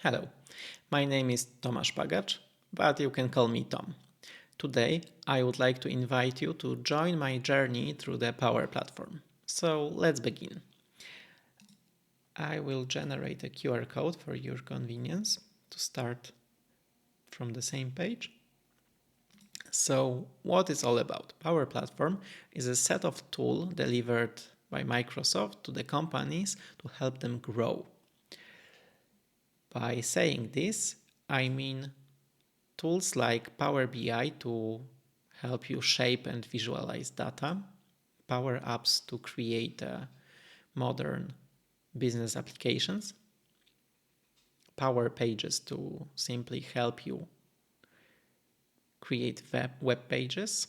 Hello, my name is Tomasz Pagacz, but you can call me Tom. Today, I would like to invite you to join my journey through the Power Platform. So let's begin. I will generate a QR code for your convenience to start from the same page. So what it's all about? Power Platform is a set of tools delivered by Microsoft to the companies to help them grow. By saying this, I mean tools like Power BI to help you shape and visualize data, Power Apps to create modern business applications, Power Pages to simply help you create web pages,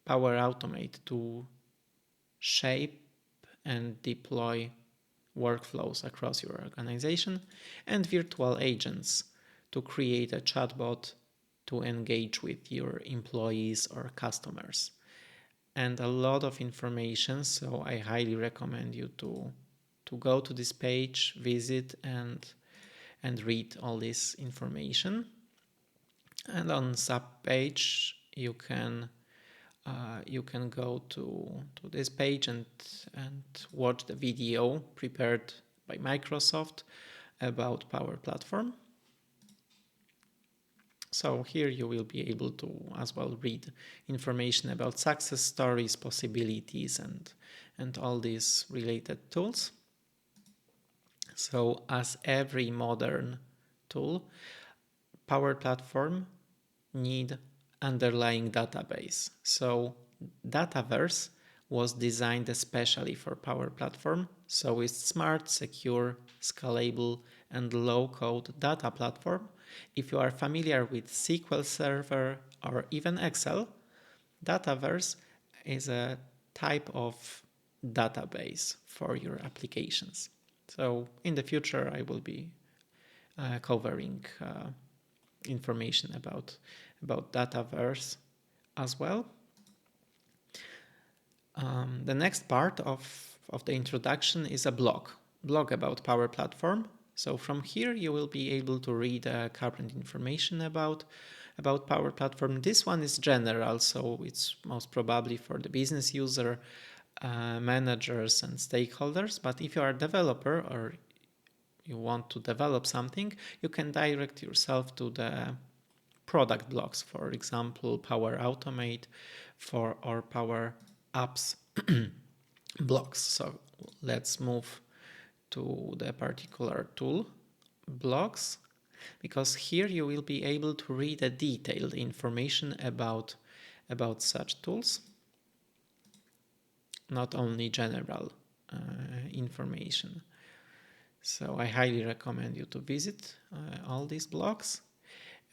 Power Automate to shape and deploy workflows across your organization, and virtual agents to create a chatbot to engage with your employees or customers. And a lot of information, so I highly recommend you to go to this page, visit and read all this information. And on sub page you can go to this page and watch the video prepared by Microsoft about Power Platform. So here you will be able to as well read information about success stories, possibilities, and all these related tools. So as every modern tool, Power Platform need underlying database. So Dataverse was designed especially for Power Platform, so it's smart, secure, scalable, and low-code data platform. If you are familiar with SQL Server or even Excel, Dataverse is a type of database for your applications. So in the future, I will be covering information about Dataverse as well. The next part of the introduction is a blog about Power Platform. So from here you will be able to read current information about Power Platform. This one is general, so it's most probably for the business user, managers and stakeholders. But if you are a developer or you want to develop something, you can direct yourself to the product blocks, for example, Power Automate or Power Apps blocks. So let's move to the particular tool blocks, because here you will be able to read a detailed information about such tools, not only general information. So I highly recommend you to visit all these blocks.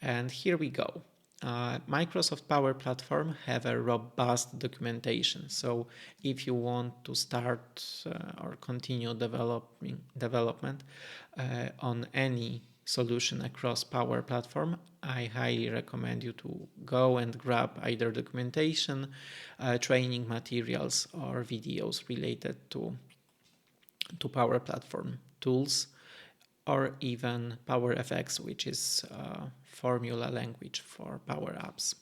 And here we go. Microsoft Power Platform have a robust documentation. So if you want to start or continue development on any solution across Power Platform, I highly recommend you to go and grab either documentation, training materials, or videos related to Power Platform tools, or even PowerFX, which is a formula language for Power Apps.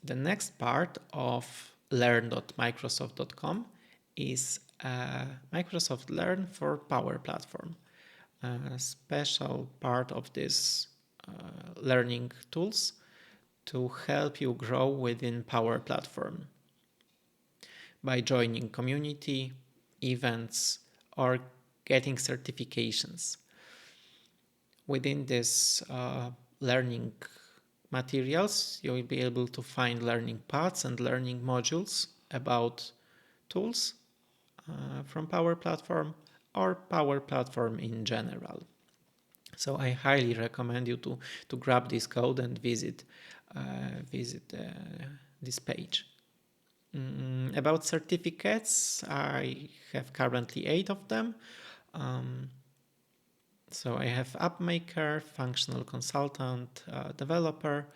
The next part of learn.microsoft.com is Microsoft Learn for Power Platform. A special part of this learning tools to help you grow within Power Platform by joining community, events, or getting certifications. Within this learning materials, you will be able to find learning paths and learning modules about tools from Power Platform or Power Platform in general. So I highly recommend you to grab this code and visit this page. About certificates, I have currently 8 of them. So I have app maker, functional consultant, developer,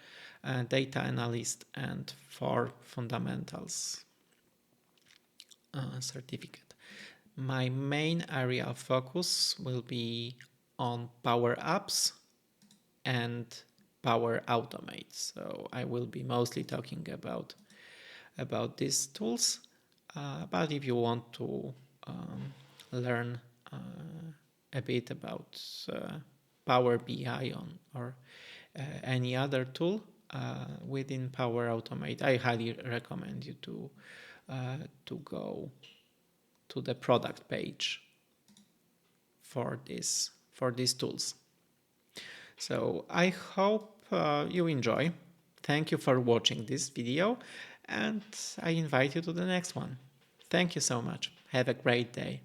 data analyst, and 4 fundamentals certificate. My main area of focus will be on Power Apps and Power Automate. So I will be mostly talking about these tools. But if you want to learn a bit about Power BI or any other tool within Power Automate, I highly recommend you to go to the product page for these tools. So I hope you enjoy. Thank you for watching this video, and I invite you to the next one. Thank you so much. Have a great day.